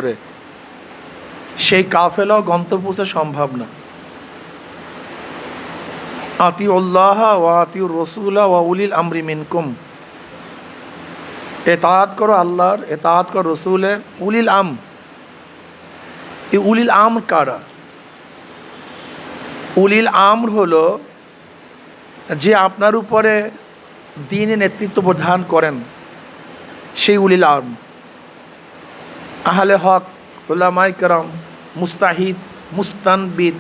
সফরে, সেই কাফেলাও গন্তব্য পৌঁছা সম্ভব না। আতিউল্লাহ ওয়া আতিউর রসুলা ওয়া উলিল আমরি মিনকুম, এতাআত করো আল্লাহর, এতাআত করো রসুলের। উলিল এই উলিল আমর কারা? উলিল আমর হলো যে আপনার উপরে দ্বীনে নেতৃত্ব প্রদান করেন, সেই উলিল আমর। আহলে হক, উলামায়ে কেরাম, মুস্তাহিদ, মুস্তানবিদ,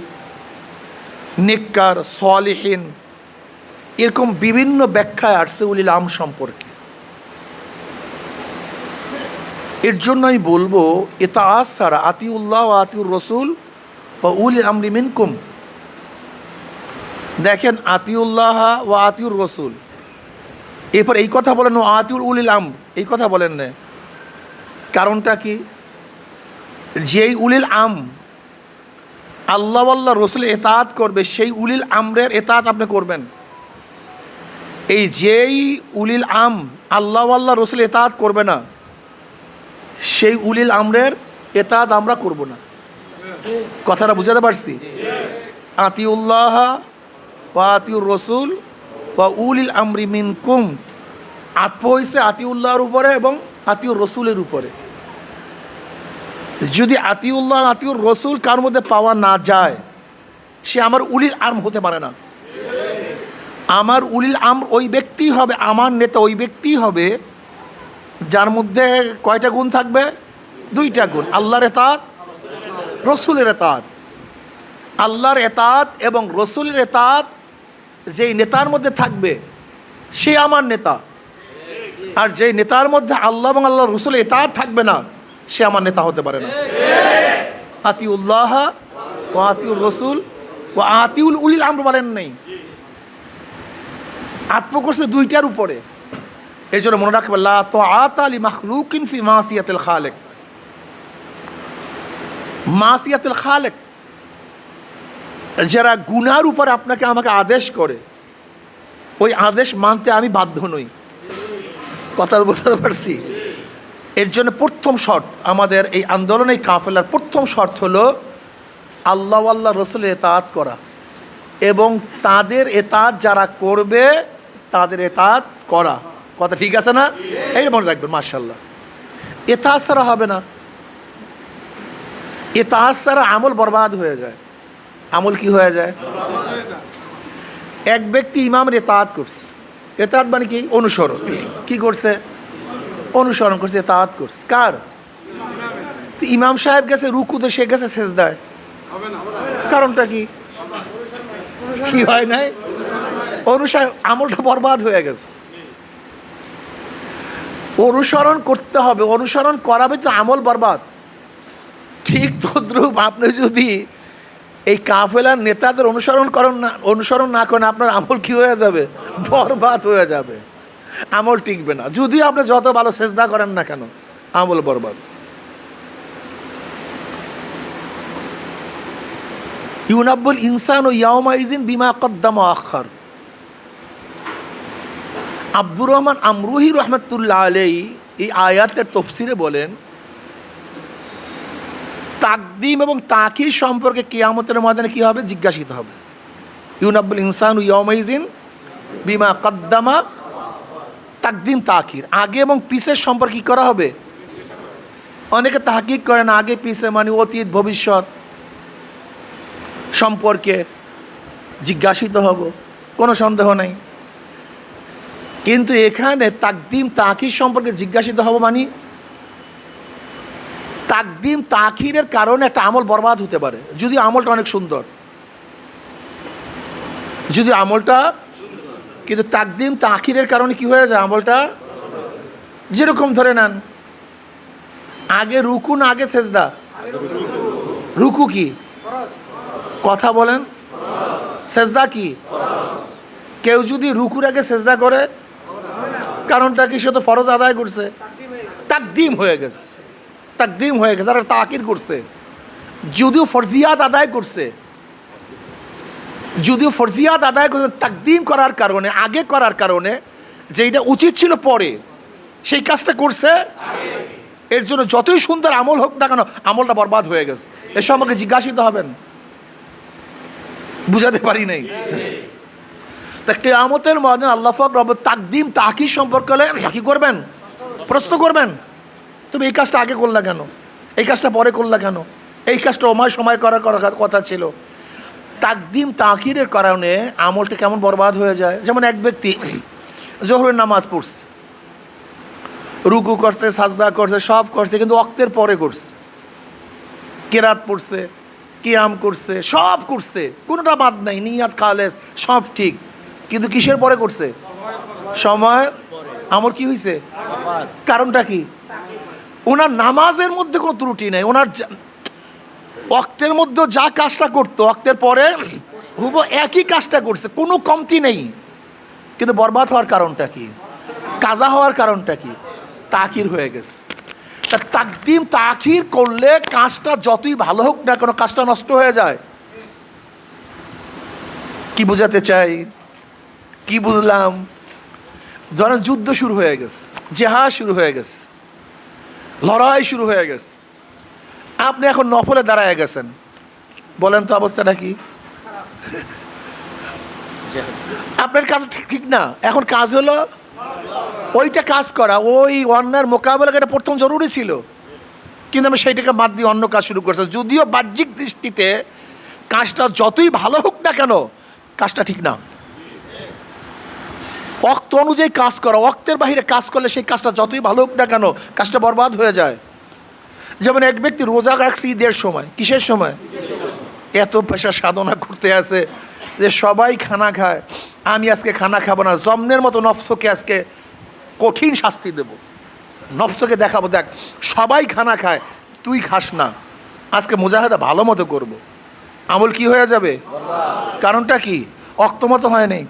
নেককার, সালিহিন, এরকম বিভিন্ন ব্যাখ্যায় আসছে উলিল আমর সম্পর্কে। এর জন্য আমি বলবো ইতাআত ছাড়া, আতিউল্লাহ ওয়া আতিউর রসুল ওয়া উলিল আমরি মিনকুম। দেখেন, আতিউল্লাহ ওয়া আতিউর রসুল, এরপর এই কথা বলেন ওয়া আতিউল উলিল আমর, এই কথা বলেন না। কারণটা কি? যেই উলিল আমর আল্লাহ আল্লাহ রসুলের এতাআত করবে, সেই উলিল আমরের এতাআত আপনি করবেন। এই যেই উলিল আমর আল্লাহ আল্লাহ রসুলের এতাআত করবে না, সেই উলিল আমরের এতাআত আমরা করব না। কথাটা বুঝাতে পারছি? আতিউল্লাহ ওয়া আতিউর রসুল ওয়া উলিল আমরি মিনকুম, আত্ম হইছে আতিউল্লাহর উপরে এবং আতিউর রসুলের উপরে। যদি আতিউল্লাহ আতিউর রসুল কার মধ্যে পাওয়া না যায়, সে আমার উলিল আমর হতে পারে না। আমার উলিল আমর ওই ব্যক্তি হবে, আমার নেতা ওই ব্যক্তি হবে যার মধ্যে কয়টা গুণ থাকবে? দুইটা গুণ, আল্লাহর এতাআত, রসুলের এতাআত। আল্লাহর এতাআত এবং রসুলের এতাআত যেই নেতার মধ্যে থাকবে, সে আমার নেতা। আর যেই নেতার মধ্যে আল্লাহ এবং আল্লাহ রসুলের এতাআত থাকবে না, সে আমার নেতা হতে পারে না। আতিউল্লাহ ওয়া আতিউর রসুল ওয়া আতিউল উলিল আমর বলেন নেই, আত্ম করছে দুইটার উপরে। এই জন্য মনে রাখবে, লা তাআতা লি মাখলুকিন ফি মাসিয়াতিল খালিক। মাসিয়াতুল খালিক, যারা গুনার উপরে আপনাকে আমাকে আদেশ করে, ওই আদেশ মানতে আমি বাধ্য নই। কথা বলতে পারছি? এর জন্য প্রথম শর্ত আমাদের এই আন্দোলন, এই কাফেলার প্রথম শর্ত হলো আল্লাহ আল্লাহ রসুলের এতাআত করা, এবং তাদের এতাআত যারা করবে তাদের এতাআত করা। কথা ঠিক আছে না? এই মনে রাখবেন। মাশাআল্লাহ, এতাআত ছাড়া হবে না। এতাআত ছাড়া আমল বরবাদ হয়ে যায়। আমল কি হয়ে যায়? এক ব্যক্তি ইমামের এতাআত করছে, এতাআত মানে কি? অনুসরণ। কি করছে? অনুসরণ করছে, এতাআত করছে। কার? ইমাম সাহেব গেছে রুকুতে, সে গেছে সেজদায়। কারণটা কি? কি হয় নাই? অনুসরণ, আমলটা বরবাদ হয়ে গেছে। অনুসরণ করতে হবে, অনুসরণ করাবে তো আমল বরবাদ। ঠিক তদ্রূপ আপনি যদি এই কাফেলার নেতাদের অনুসরণ না করেন, আপনার আমল কি হয়ে যাবে? বরবাদ হয়ে যাবে। আমল টিকবে না। যদি আপনি যত ভালো সেজদা করেন না কেন, আমল বরবাদ। ইউনাব্বুল ইনসানু ইয়াওমাইজিন বিমা কদ্দামা আখার। আব্দুর রহমান আমরুহি রহমতুল্লাহ আলাইহি এই আয়াতের তফসিরে বলেন, তাকদিম এবং তাখির সম্পর্কে কিয়ামতের ময়দানে কি হবে? জিজ্ঞাসিত হবে। ইউনাব্বুল ইনসানু ইয়াওমাইজিন বিমা কদ্দামা, তাকদিম তাখির, আগে এবং পিছের সম্পর্কে কী করা হবে? অনেকে তাহকিক করেন আগে পিছে মানে অতীত ভবিষ্যৎ সম্পর্কে জিজ্ঞাসিত হব, কোনো সন্দেহ নেই। কিন্তু এখানে তাকদিম তাখির সম্পর্কে জিজ্ঞাসিত হব মানে তাকদিম তাখিরের কারণে একটা আমল বরবাদ হতে পারে। যদি আমলটা অনেক সুন্দর, যদি আমলটা, কিন্তু তাকদিম তাখিরের কারণে কি হয়ে যায়? আমলটা, যেরকম ধরে নেন আগে রুকু না আগে সেজদা? রুকু কি? কথা বলেন। সেজদা কি? কেউ যদি রুকুর আগে সেজদা করে, কারণটা কি? সে তো ফরজ আদায় করছে, তাকদিম হয়ে গেছে, তাকদিম হয়ে গেছে। আর তাকির করছে, যদিও ফরজিয়াত আদায় করছে, যদিও ফরজিয়াত আদায় করছে, তাকদিম করার কারণে, আগে করার কারণে, যেটা উচিত ছিল পরে, সেই কাজটা করছে এর জন্য যতই সুন্দর আমল হোক না কেন, আমলটা বরবাদ হয়ে গেছে। এসব আমাকে জিজ্ঞাসিত হবেন, বুঝাতে পারি নাই। তা কিয়ামতের ময়দানে আল্লাহ পাক রব তাকদিম তাকির সম্পর্কে হলে কি করবেন? প্রশ্ন করবেন, তুমি এই কাজটা আগে করলা কেন, এই কাজটা পরে করলা কেন, এই কাজটা সময় করার কথা ছিল। তাকদিম তাকিরের কারণে আমলটা কেমন বরবাদ হয়ে যায়। যেমন এক ব্যক্তি জোহরের নামাজ পড়ছে, রুকু করছে, সাজদা করছে, সব করছে, কিন্তু ওয়াক্তের পরে করছে। কেরাত পড়ছে, কিয়াম করছে, সব করছে, কোনোটা বাদ নাই, নিয়াত খালেস সব ঠিক, কিন্তু কিসের পরে করছে? সময়। আমল কি হয়েছে? কারণটা কি? ওনার নামাজের মধ্যে কোনো ত্রুটি নেই, ওনার ওয়াক্তের মধ্যে যা কাজটা করতো ওয়াক্তের পরে হুব একই কাজটা করছে, কোনো কমতি নেই, কিন্তু বরবাদ হওয়ার কারণটা কি? কাজা হওয়ার কারণটা কি? তাকির হয়ে গেছে। তা তাকদিম তাকির করলে কাজটা যতই ভালো হোক না কেন, কাজটা নষ্ট হয়ে যায়। কি বোঝাতে চাই? কি বুঝলাম? ধরেন যুদ্ধ শুরু হয়ে গেছে, জেহাদ শুরু হয়ে গেছে, লড়াই শুরু হয়ে গেছে, আপনি এখন নফলে দাঁড়ায় গেছেন, বলেন তো অবস্থাটা কি? আপনার কাজ ঠিক না। এখন কাজ হলো ওইটা কাজ করা, ওই অন্যার মোকাবেলা এটা প্রথম জরুরি ছিল, কিন্তু আমি সেইটাকে বাদ দিয়ে অন্য কাজ শুরু করছি। যদিও বাহ্যিক দৃষ্টিতে কাজটা যতই ভালো হোক না কেন, কাজটা ঠিক না। ওয়াক্ত অনুযায়ী কাজ করা, ওয়াক্তের বাহিরে কাজ করলে সেই কাজটা যতই ভালো হোক না কেন, কাজটা বরবাদ হয়ে যায়। যেমন এক ব্যক্তি রোজা রাখছে ঈদের সময়, কিসের সময়? এত পেশা সাধনা করতে আছে যে সবাই খানা খায়, আমি আজকে খানা খাবো না, জমনের মতো নফসকে আজকে কঠিন শাস্তি দেব, নফসকে দেখাবো, দেখ সবাই খানা খায়, তুই খাস না, আজকে মুজাহাদা ভালো মতো করবো। আমল কি হয়ে যাবে? কারণটা কি? অক্তমতো হয় নাই।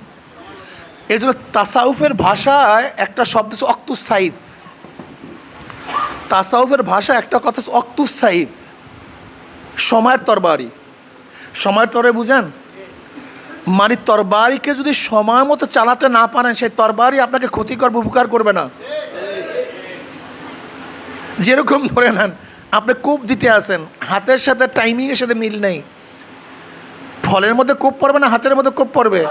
এর জন্য তাসাউফের ভাষায় একটা শব্দ হচ্ছে অক্তুস সাইফ। তাসাউফের ভাষা একটা কথা হচ্ছে অক্তুস সাইফ, সময়ের তরবারি। সময়ের তরে বুঝেন? মানে তরবারিকে যদি সময় মতো চালাতে না পারেন, সেই তরবারি আপনাকে ক্ষতি করবে, উপকার করবে না। যেরকম ধরে নেন আপনি কোপ দিতে আসেন, হাতের সাথে টাইমিংয়ের সাথে মিল নেই, ফলের মধ্যে কোপ পড়বে না হাতের মধ্যে কোপ পড়বে?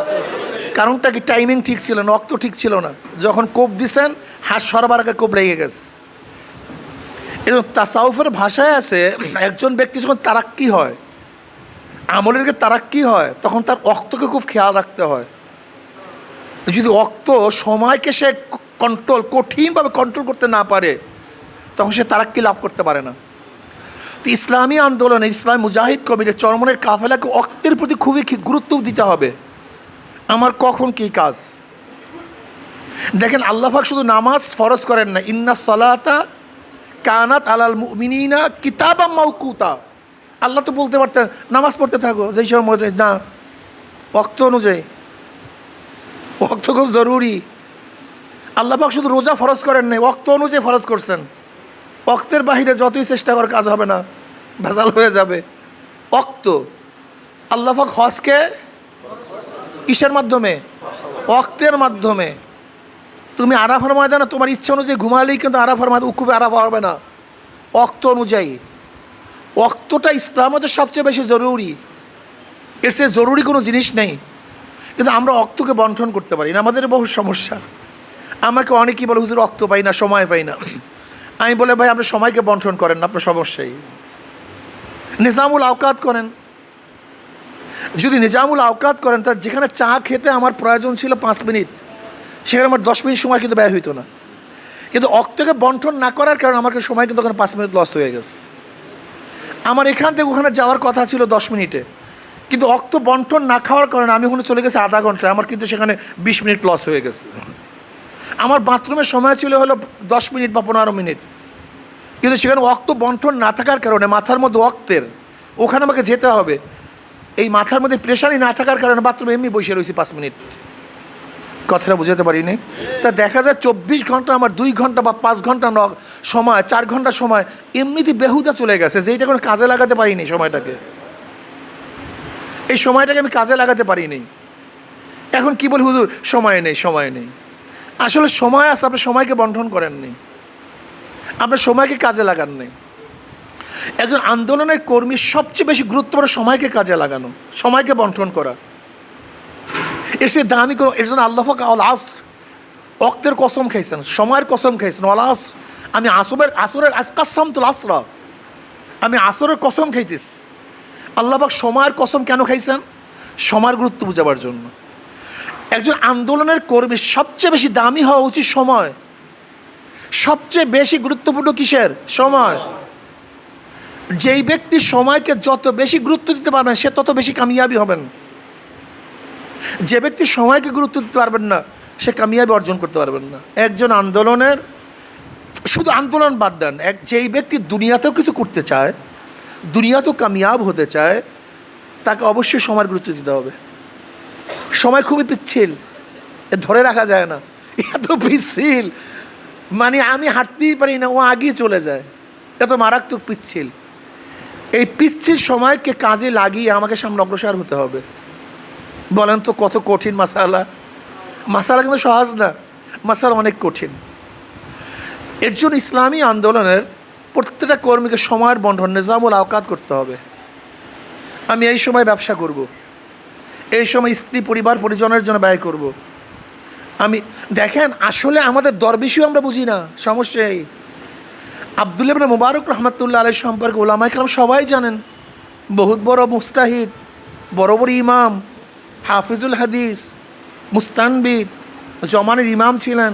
কারণটা কি? টাইমিং ঠিক ছিল না, অক্ত ঠিক ছিল না। যখন কোপ দিছেন হাত সরবার আগে কোপ লেগে গেছে। এবং তাসাউফের ভাষায় আছে একজন ব্যক্তি যখন তারাক্কি হয়, আমলের তারাক্কি হয়, তখন তার অক্তকে খুব খেয়াল রাখতে হয়। যদি অক্ত সময়কে সে কঠিনভাবে কন্ট্রোল করতে না পারে, তখন সে তারাক্কি লাভ করতে পারে না। তো ইসলামী আন্দোলনে ইসলামী মুজাহিদ কমিটির চরমনের কাফেলাকে অক্তের প্রতি খুবই গুরুত্ব দিতে হবে। আমার কখন কী কাজ? দেখেন আল্লাহ পাক শুধু নামাজ ফরজ করেন না, ইন্না সলাতা কানাত আলাল মুমিনিনা কিতাবাম মাওকুতা। আল্লাহ তো বলতে পারতেন নামাজ পড়তে থাকো যেই সময়, না, ওয়াক্ত অনুযায়ী। ওয়াক্ত খুব জরুরি। আল্লাহ পাক শুধু রোজা ফরজ করেন নাই, ওয়াক্ত অনুযায়ী ফরজ করছেন। ওয়াক্তের বাহিরে যতই চেষ্টা করার কাজ হবে না, ভেজাল হয়ে যাবে। ওয়াক্ত। আল্লাহ পাক হজকে কিসের মাধ্যমে? ওয়াক্তের মাধ্যমে। তুমি আরাফার ময়দানে তোমার ইচ্ছা অনুযায়ী ঘুমালেই কিন্তু আরাফার ময়দান উকুবে আরাফা হবে না, ওয়াক্ত অনুযায়ী। ওয়াক্তটা ইসলামের সবচেয়ে বেশি জরুরি, এর চেয়ে জরুরি কোনো জিনিস নেই। কিন্তু আমরা ওয়াক্তকে বন্টন করতে পারি না, আমাদের বহু সমস্যা। আমাকে অনেকেই বলে হুজুর ওয়াক্ত পাই না, সময় পাই না। আমি বলে ভাই আপনি সময়কে বন্টন করেন না, আপনার সমস্যাই। নিজামুল আওকাত করেন। যদি নিজামুল আওকাত করেন, তার যেখানে চা খেতে আমার প্রয়োজন ছিল 5 মিনিট, সেখানে আমার 10 মিনিট সময় কিন্তু ব্যয় হইতো না। কিন্তু অক্তকে বন্টন না করার কারণে আমার সময় কিন্তু ওখানে 5 মিনিট লস হয়ে গেছে। আমার এখান থেকে ওখানে যাওয়ার কথা ছিল 10 মিনিটে, কিন্তু অক্ত বন্টন না খাওয়ার কারণে আমি ওখানে চলে গেছি আধা ঘন্টা, আমার কিন্তু সেখানে 20 মিনিট লস হয়ে গেছে। আমার বাথরুমের সময় ছিল হলো 10 মিনিট বা 15 মিনিট, কিন্তু সেখানে অক্ত বন্টন না থাকার কারণে মাথার মধ্যে অক্তের ওখানে আমাকে যেতে হবে, এই মাথার মধ্যে প্রেশারই না থাকার কারণে বাথরুমে এমনি বসে রয়েছি 5 মিনিট। কথাটা বুঝাতে পারিনি? তা দেখা যায় 24 ঘন্টা আমার 2 ঘন্টা বা 5 ঘন্টা সময়, 4 ঘন্টা সময় এমনিতে বেহুদা চলে গেছে, যেটা কোনো কাজে লাগাতে পারিনি। সময়টাকে, এই সময়টাকে আমি কাজে লাগাতে পারিনি। এখন কি বলি হুজুর সময় নেই, সময় নেই। আসলে সময় আছে, আপনি সময়কে বন্টন করেননি। আপনার সময়কে কাজে লাগান নেই। একজন আন্দোলনের কর্মীর সবচেয়ে বেশি গুরুত্বপূর্ণ সময়কে কাজে লাগানো, সময়কে বন্টন করা। এর সে দামি কোনো, এর জন্য আল্লাহ পাক আল আসর, ওয়াক্তের কসম খাইছেন, সময়ের কসম খাইছেন। আল আসর, আমি আসরের কাসামতুল আসরা, আমি আসরের কসম খাইতেছি। আল্লাহ পাক সময়ের কসম কেন খাইছেন? সময়ের গুরুত্ব বোঝাবার জন্য। একজন আন্দোলনের কর্মীর সবচেয়ে বেশি দামি হওয়া উচিত সময়। সবচেয়ে বেশি গুরুত্বপূর্ণ কিসের? সময়। যেই ব্যক্তি সময়কে যত বেশি গুরুত্ব দিতে পারবেন সে তত বেশি কামিয়াবি হবেন। যে ব্যক্তি সময়কে গুরুত্ব দিতে পারবেন না সে কামিয়াবি অর্জন করতে পারবেন না। একজন আন্দোলনের, শুধু আন্দোলন বাদ দেন, যেই ব্যক্তি দুনিয়াতেও কিছু করতে চায়, দুনিয়াতেও কামিয়াব হতে চায়, তাকে অবশ্যই সময়ের গুরুত্ব দিতে হবে। সময় খুবই পিচ্ছিল, ধরে রাখা যায় না, এত পিচ্ছিল, মানে আমি হাঁটতেই পারি না, ও আগেই চলে যায়, এত মারাত্মক পিচ্ছিল। এই পিচ্ছিল সময়কে কাজে লাগিয়ে আমাকে সামনে অগ্রসর হতে হবে। বলেন তো কত কঠিন মাসালা! মাসালা কিন্তু সহজ না, মাসালা অনেক কঠিন। এর জন্য ইসলামী আন্দোলনের প্রত্যেকটা কর্মীকে সময়ের বন্টন, নিজামুল আওকাত করতে হবে। আমি এই সময় ব্যবসা করব, এই সময় স্ত্রী পরিবার পরিজনের জন্য ব্যয় করব। আমি দেখেন, আসলে আমাদের দরবেশিও আমরা বুঝি না। সমস্যা এই, আব্দুল্লাহ ইবনে মুবারক রহমাতুল্লাহ আলাইহি সম্পর্কে উলামায়ে কেরাম সবাই জানেন। বহুত বড় মুস্তাহিদ, বড় বড় ইমাম, হাফিজুল হাদিস, মুস্তানবিদ, জমানের ইমাম ছিলেন।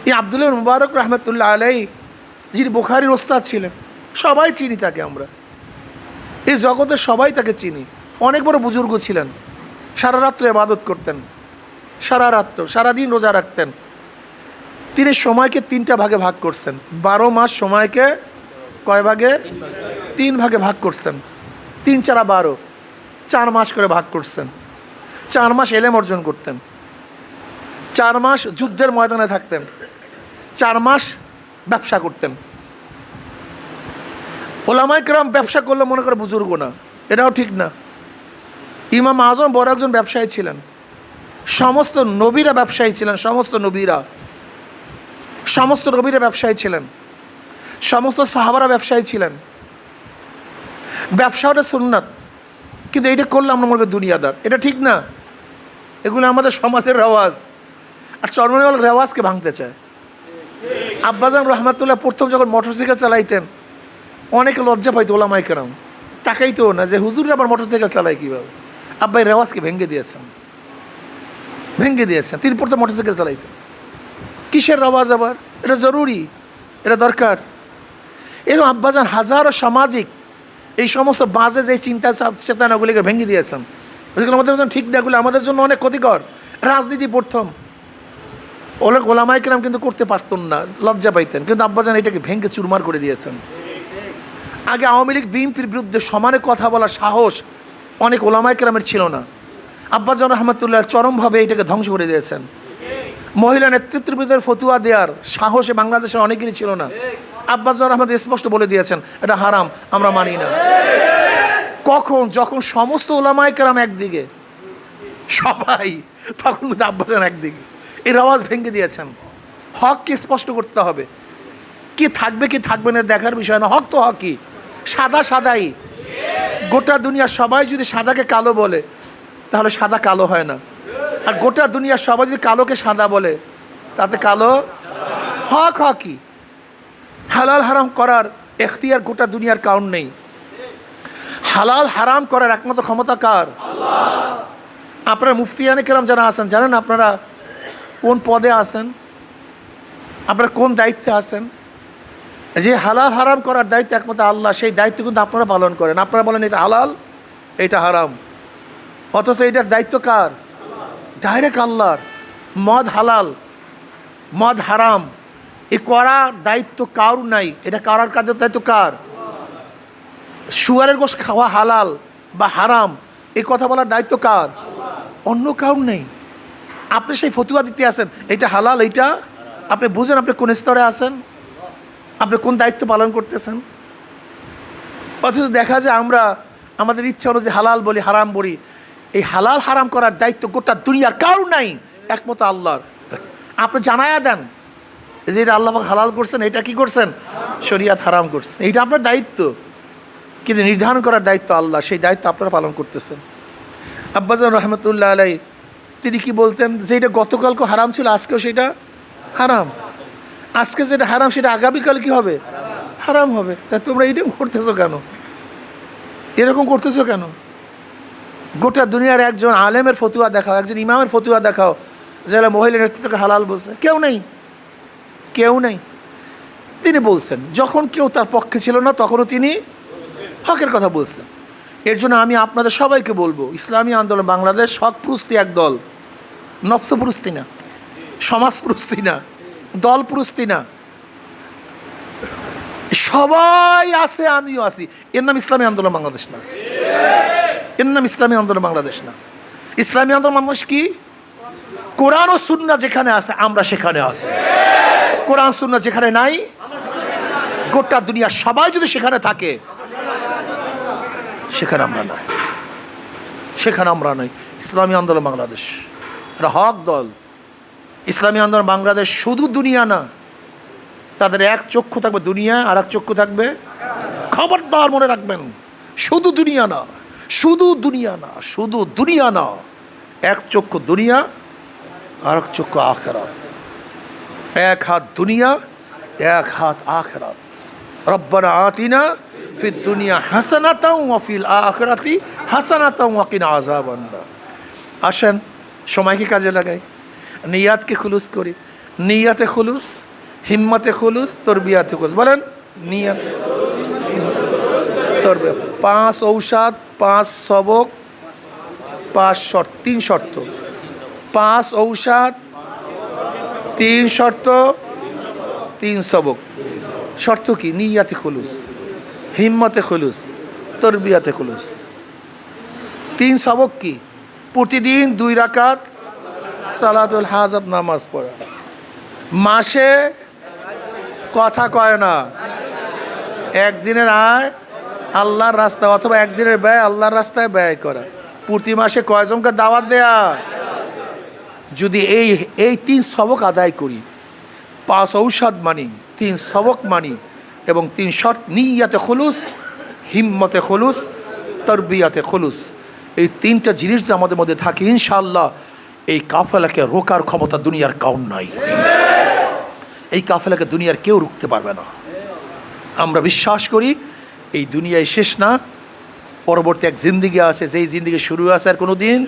এই আব্দুল্লাহ ইবনে মুবারক রহমাতুল্লাহ আলাইহি, যিনি বুখারীর ওস্তাদ ছিলেন, সবাই চিনি তাকে, আমরা এই জগতে সবাই তাকে চিনি। অনেক বড় বুজুর্গ ছিলেন, সারা রাত্র ইবাদত করতেন, সারা রাত্র, সারাদিন রোজা রাখতেন। তিনি সময়কে 3টা ভাগে ভাগ করছেন। 12 মাস সময়কে কয় ভাগে? 3 ভাগে ভাগ করছেন। 3 4 12, 4 মাস করে ভাগ করছেন। 4 মাস এলেম অর্জন করতেন, 4 মাস যুদ্ধের ময়দানে থাকতেন, 4 মাস ব্যবসা করতেন। ওলামায়ে কেরাম ব্যবসা করলে মনে করে বুজুর্গ না, এটাও ঠিক না। ইমাম আজম বড় একজন ব্যবসায়ী ছিলেন। সমস্ত নবীরা ব্যবসায়ী ছিলেন, সমস্ত নবীরা ব্যবসায়ী ছিলেন, সমস্ত সাহাবারা ব্যবসায়ী ছিলেন। ব্যবসা ওটা সুন্নাত, কিন্তু এইটা করলে আমরা মনে করি দুনিয়াদার, এটা ঠিক না। এগুলো আমাদের সমাজের রেওয়াজ, আর চরমনাইওয়ালা রেওয়াজকে ভাঙতে চায়। আব্বাজান রহমাতুল্লাহ প্রথম যখন মোটরসাইকেল চালাইতেন অনেকে লজ্জা পাইতো, ওলামায়ে কেরাম তাকাইতো না যে হুজুররা আবার মোটরসাইকেল চালায় কীভাবে। আব্বাই রেওয়াজকে ভেঙে দিয়েছেন। তিনি প্রথম মোটরসাইকেল চালাইতেন। কিসের রেওয়াজ আবার? এটা জরুরি, এটা দরকার। এরকম আব্বাজান হাজারো সামাজিক এই সমস্ত বাজে যে চিন্তা চেতনাগুলিকে ভেঙে দিয়েছেন, যেগুলো আমাদের জন্য ঠিক না, এগুলো আমাদের জন্য অনেক ক্ষতিকর। রাজনীতি প্রথম অনেক ওলামায়ে কেরাম কিন্তু করতে পারতেন না, লজ্জা পাইতেন, কিন্তু আব্বাজান এটাকে ভেঙে চুরমার করে দিয়েছেন। আগে আওয়ামী লীগ বিএনপির বিরুদ্ধে সমানে কথা বলার সাহস অনেক ওলামায়ে কেরামের ছিল না। আব্বাজান রহমাতুল্লাহ চরমভাবে এটাকে ধ্বংস করে দিয়েছেন। মহিলা নেতৃত্বের বিরুদ্ধে ফতুয়া দেওয়ার সাহসে বাংলাদেশের অনেকেরই ছিল না। আব্বাজান রহমত স্পষ্ট বলে দিয়েছেন এটা হারাম, আমরা মানি না। কখন? যখন সমস্ত ওলামায়ে কেরাম একদিকে, সবাই, তখন কিন্তু আব্বাজান একদিকে। এই রেওয়াজ ভেঙে দিয়েছেন। হককে স্পষ্ট করতে হবে, কি থাকবে কি থাকবে না দেখার বিষয় না। হক তো হকই, সাদা সাদাই। গোটা দুনিয়া সবাই যদি সাদাকে কালো বলে তাহলে সাদা কালো হয় না, আর গোটা দুনিয়া সবাই যদি কালোকে সাদা বলে তাতে কালো। হক হকই। হালাল হারাম করার এখতিয়ার গোটা দুনিয়ার কাউন নেই। হালাল হারাম করার একমাত্র ক্ষমতা কার? আপনারা মুফতিয়ানে কেরাম যারা আছেন, জানেন আপনারা কোন পদে আছেন, আপনারা কোন দায়িত্বে আছেন? যে হালাল হারাম করার দায়িত্ব একমাত্র আল্লাহ, সেই দায়িত্ব কিন্তু আপনারা পালন করেন। আপনারা বলেন এটা হালাল, এটা হারাম, অথচ এটার দায়িত্ব কার? ডাইরেক্ট আল্লাহর। মদ হালাল, মদ হারাম, এ করার দায়িত্ব কারও নাই। এটা করার কাজের দায়িত্ব কার? শুয়ারের গোশ খাওয়া হালাল বা হারাম এই কথা বলার দায়িত্ব কার? অন্য কারণ নেই। আপনি সেই ফতুয়া দিতে আসেন এটা হালাল, এইটা আপনি বুঝেন আপনি কোন স্তরে আছেন, আপনি কোন দায়িত্ব পালন করতেছেন। অথচ দেখা যায় আমরা আমাদের ইচ্ছা অনুযায়ী হালাল বলি, হারাম বলি। এই হালাল হারাম করার দায়িত্ব গোটা দুনিয়ার কারও নাই, একমাত্র আল্লাহর। আপনি জানায়া দেন যে এটা আল্লাহ পাক হালাল করছেন, এটা কি করছেন? শরিয়াত হারাম করছেন। এইটা আপনার দায়িত্ব, কিন্তু নির্ধারণ করার দায়িত্ব আল্লাহ, সেই দায়িত্ব আপনারা পালন করতেছেন। আব্বাজান রহমতুল্লাহ আলাই তিনি কি বলতেন, যে এটা গতকালকে হারাম ছিল, আজকেও সেটা হারাম। আজকে যেটা হারাম সেটা আগামীকাল কি হবে? হারাম হবে। তা তোমরা এইরকম করতেছো কেন? এরকম করতেছো কেন? গোটা দুনিয়ার একজন আলেমের ফতুয়া দেখাও, একজন ইমামের ফতুয়া দেখাও যারা মহিলা নেতৃত্বকে হালাল বলছে। কেউ নেই, কেউ নেই। তিনি বলছেন যখন কেউ তার পক্ষে ছিল না তখনও তিনি হকের কথা বলছেন। এর জন্য আমি আপনাদের সবাইকে বলবো, ইসলামী আন্দোলন বাংলাদেশ হকপ্রস্তি এক দল, নফসপ্রস্তি না, সমাজপ্রস্তি না, দলপ্রস্তি না। সবাই আছে, আমিও আছি। এর নাম ইসলামী আন্দোলন বাংলাদেশ না, এর নাম ইসলামী আন্দোলন বাংলাদেশ না। ইসলামী আন্দোলন বাংলাদেশ কি? কোরআন ও সুন্নাহ যেখানে আছে আমরা সেখানে আছি। কোরআন সুন্নাহ যেখানে নাই, গোটা দুনিয়া সবাই যদি সেখানে থাকে, সেখানে আমরা নাই, সেখানে আমরা নাই। ইসলামী আন্দোলন বাংলাদেশ এটা হক দল। ইসলামী আন্দোলন বাংলাদেশ শুধু দুনিয়া না, তাদের এক চক্ষু থাকবে দুনিয়া, আর এক চক্ষু থাকবে, খবরদার মনে রাখবেন, শুধু দুনিয়া না, শুধু দুনিয়া না, শুধু দুনিয়া না, এক চক্ষু দুনিয়া আর এক চক্ষু আখিরাত। এক হাত দুনিয়া, এক হাত আখিরাত। রব্বানা আতিনা ফিদ দুনিয়া হাসানাতাও ওয়া ফিল আখিরাতি হাসানাতাও ওয়া কিনা আযাবান নার। আসেন সময়কে কাজে লাগাই, নিয়াতকে খুলুস করি। নিয়াতে খুলুস, হিম্মতে খুলুস, তরবিয়াতে খুলুস। বলেন নিয়াত, তরবিয়া। 5 ঔষধ, 5 সবক, 5 শর্ত, 3 শর্ত। 5 ঔষধ, 3 শর্ত, 3 সবক। শর্ত কি? নিয়াতে খুলুস, হিম্মতে খুলুস, তরবিয়াতে খুলুস। 3 সবক কি? প্রতিদিন 2 রাকাত সালাতুল হাজাত নামাজ পড়া। মাসে কথা কয় না, একদিনের আয় আল্লাহর রাস্তা, অথবা একদিনের ব্যয় আল্লাহর রাস্তায় ব্যয় করা। প্রতি মাসে কয়জনকে দাওয়াত দেয়া? যদি এই 3 সবক আদায় করি, 5 ঔষধ মানি, 3 সবক মানি, এবং 3 শর্ত, নিয়াতে খুলুস, হিম্মতে খুলুস, তরবিয়াতে খুলুস, এই 3টা জিনিস যদি আমাদের মধ্যে থাকে, ইনশাআল্লাহ এই কাফেলাকে রোকার ক্ষমতা দুনিয়ার কাউন নাই। এই কাফেলাকে দুনিয়ার কেউ রুখতে পারবে না। আমরা বিশ্বাস করি এই দুনিয়ায় শেষ না, পরবর্তী এক জিন্দিগি আছে, যেই জিন্দিগি শুরু আছে আর কোনো দিন।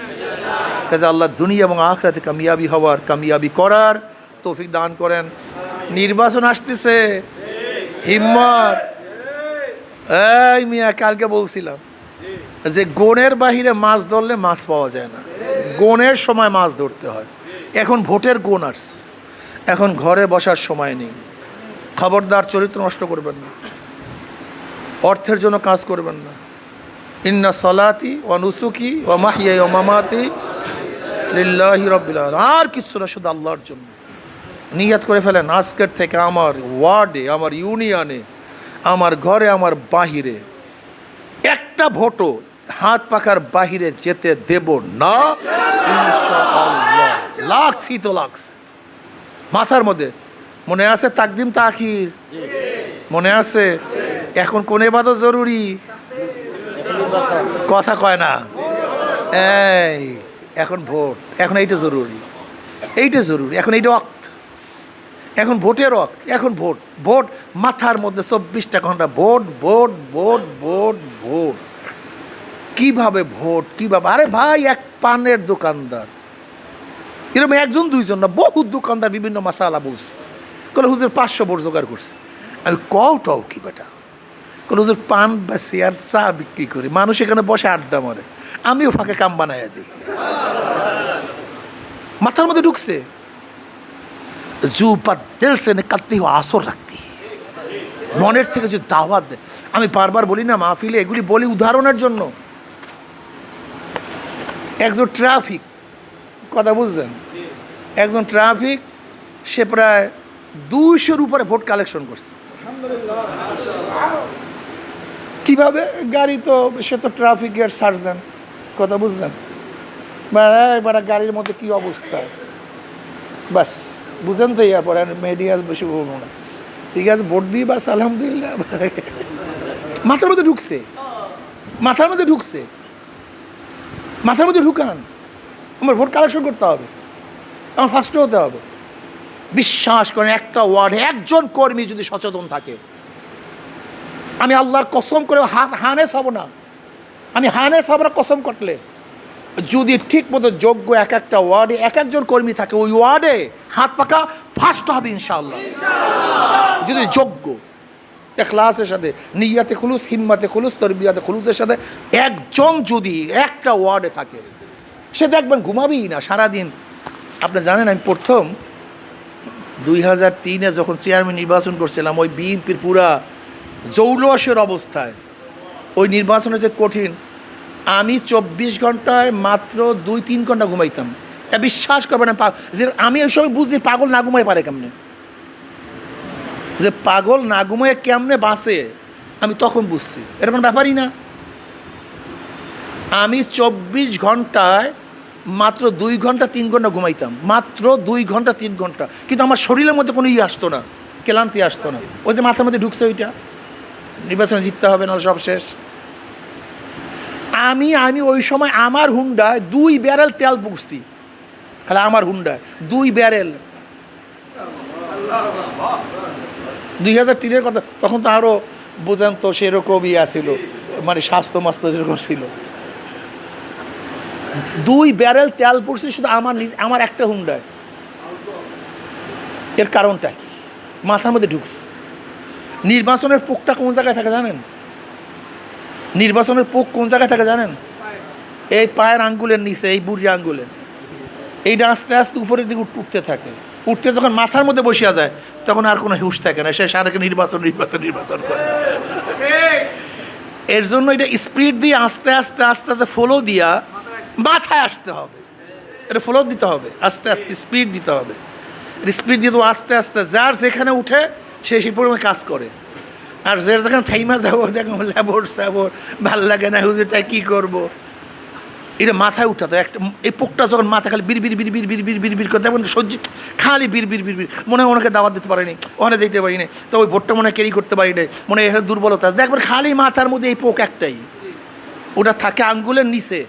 কাজে আল্লাহ দুনিয়া এবং আখিরাতে কামিয়াবি হওয়ার, কামিয়াবি করার তৌফিক দান করেন। নির্বাচন আসতেছে, হিম্মত। এই মিয়া, কালকে বলছিলাম যে গনের বাহিরে মাছ ধরলে মাছ পাওয়া যায় না, গনের সময় মাছ ধরতে হয়। এখন ভোটের গুণ আসছে, এখন ঘরে বসার সময় নেই। খবরদার চরিত্র নষ্ট করবেন না, অর্থের জন্য কাজ করবেন না। ইন্না সলাতি ওয়া নুসুকি ওয়া মাহইয়ায়া ওয়া মামাতি লিল্লাহি রাব্বিল আলামিন। আর কিছু না, শুধু আল্লাহর জন্য। নিয়ত করে ফেলেন, আজকের থেকে আমার ওয়ার্ডে, আমার ইউনিয়নে, আমার ঘরে, আমার বাহিরে একটা ভোটও হাত পাখার বাহিরে যেতে দেব না, ইনশাআল্লাহ। লাগছি তো লাগছে মাথার মধ্যে। মনে আছে তাকদিম তাখির? মনে আছে? এখন কোন ইবাদত জরুরি? কথা কয় না। এই এখন ভোট, এখন এইটা জরুরি, এইটা জরুরি, এখন এইটা ওয়াক্ত, এখন ভোটের ওয়াক্ত, এখন ভোট। ভোট মাথার মধ্যে 24টা ঘন্টা vote, vote, vote, vote, vote. কিভাবে ভোট, কিভাবে? আরে ভাই, এক পানের দোকানদার, এরকম 1 2 জন না, বহু দোকানদার বিভিন্ন মাসালা বলছে। কোনো হুজুর 500 ভোট জোগাড় করছে। আমি কওটাও কি বেটা, কোনো হুজুর পান বেচে আর চা বিক্রি করে, মানুষ এখানে বসে আড্ডা মারে, আমিও ফাঁকে কাম বানাইয়া দিই। মাথার মধ্যে ঢুকছে। জু বাত দিল সে নিকলতি হো আসর রাখতি, মনের থেকে যে দাওয়াত দেয়। আমি বারবার বলি না মাহফিলে, এগুলি বলি উদাহরণের জন্য। একজন ট্রাফিক, কথা বুঝছেন, একজন ট্রাফিক, সে প্রায় 200-র উপরে ভোট কালেকশন করছে। কিভাবে? গাড়ি তো, সে তো ট্রাফিকের সার্জেন্ট, কথা বুঝছেন। গাড়ির মধ্যে কি অবস্থা, বাস বুঝেন তো, ইয়ার পরে মিডিয়া বেশি বলবো না। ঠিক আছে, ভোট দিই বাস, আলহামদুলিল্লাহ। মাথার মধ্যে ঢুকছে, মাথার মধ্যে ঢুকছে, মাথার মধ্যে ঢুকান। আমার ভোট কালেকশন করতে হবে, আমার ফার্স্টে হতে হবে। বিশ্বাস করেন, একটা ওয়ার্ডে একজন কর্মী যদি সচেতন থাকে, আমি আল্লাহর কসম করে হানেস হব না, আমি হানেস হব না কসম করলে। যদি ঠিক মতো যোগ্য এক একটা ওয়ার্ডে এক একজন কর্মী থাকে, ওই ওয়ার্ডে হাত পাকা ফার্স্ট হবে ইনশাআল্লাহ। যদি যোগ্য, ইখলাসের সাথে, নিয়াতে খুলুস, হিম্মাতে খুলুস, তরবিয়াতে খুলুসের সাথে একজন যদি একটা ওয়ার্ডে থাকে, সে দেখবেন ঘুমাবেই না সারাদিন। আপনি জানেন, আমি প্রথম 2003-এ যখন চেয়ারম্যান নির্বাচন করছিলাম, ওই বিএনপির পুরা জৌলসের অবস্থায়, ওই নির্বাচনে যে কঠিন, আমি 24 ঘন্টায় মাত্র 2-3 ঘন্টা ঘুমাইতাম। বিশ্বাস করবেন না, যে আমি ওই সময় বুঝলি পাগল না ঘুমাই পারে কেমনে, যে পাগল না ঘুমায় কেমনে বাঁচে, আমি তখন বুঝছি। এরকম ব্যাপারই না। আমি 24 ঘন্টায় মাত্র 2 ঘন্টা 3 ঘন্টা ঘুমাইতাম, মাত্র 2 ঘন্টা 3 ঘন্টা, কিন্তু আমার শরীরের মধ্যে কোনো আসতো না, ক্লান্তি আসতো না। ওই যে মাথার মধ্যে ঢুকছে ওইটা, নির্বাচনে জিততে হবে, নাহলে সব শেষ। আমি ওই সময় আমার হুন্ডায় 2 ব্যারেল তেল পুষছি, খালি আমার হুন্ডায় 2 ব্যারেল। 2003-এর কথা, তখন তো আরও বোঝেন তো সেরকমই আছিল, মানে স্বাস্থ্য মাস্ত যেরকম ছিল। 2 ব্যারেল তেল পুষছি শুধু আমার একটা হুন্ডায়। এর কারণটা কি? মাথার মধ্যে ঢুকছে। নির্বাচনের পোকটা কোন জায়গায় থাকে জানেন? নির্বাচনের পোক কোন জায়গায় থাকে জানেন? এই পায়ের আঙ্গুলের নিচে, এই বুড়ি আঙ্গুলে। এইটা আস্তে আস্তে উপরের দিকে উঠতে থাকে। উঠতে যখন মাথার মধ্যে বসিয়া যায়, তখন আর কোনো হুঁশ থাকে না, সে সারাকে নির্বাচন নির্বাচন নির্বাচন করে। এর জন্য এটা স্পিড দিয়ে আস্তে আস্তে আস্তে আস্তে ফলো দিয়া মাথায় আসতে হবে। এটা ফলো দিতে হবে, আস্তে আস্তে স্পিড দিতে হবে। স্পিড দিয়ে তো আস্তে আস্তে যার যেখানে উঠে সে সেই পরিমাণে কাজ করে। আর যে যেখানে থাইমা যাবো, দেখো ল্যাবর স্যাবর, ভাল লাগে না, হুজুর তাই কী করবো, এটা মাথায় উঠাতো। একটা এই পোকটা যখন মাথা খালি বিড় বিড় বিড় বিড় বিড় বিড় বিড় বিড় করতে, দেখবেন সহ্য খালি বিড় বিড় বিড় বিড়, মনে হয় ওনাকে দাওয়াত দিতে পারিনি, ওখানে যেতে পারিনি, তো ওই ভোটটা মনে হয় ক্যারি করতে পারি নাই, মনে হয় দুর্বলতা আছে। দেখবেন খালি মাথার মধ্যে এই পোক একটাই, ওটা থাকে আঙ্গুলের নিচে।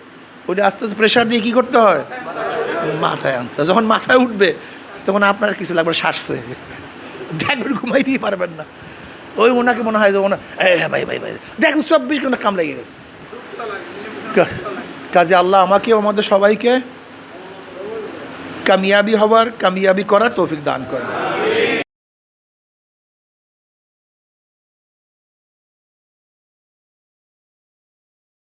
ওইটা আস্তে আস্তে প্রেশার দিয়ে কী করতে হয়, মাথায় আনতে। যখন মাথায় উঠবে তখন আপনার কিছু লাগবে, শ্বাসছে, দেখবেন ঘুমাইতেই পারবেন না। ওই ওনাকে মনে হয় যে ওনা ভাই ভাই ভাই দেখুন 24 ঘন্টা কাম লেগে গেছে। কাজে আল্লাহ আমাকেও আমাদের সবাইকে কামিয়াবি হবার, কামিয়াবি করার তৌফিক দান করেন।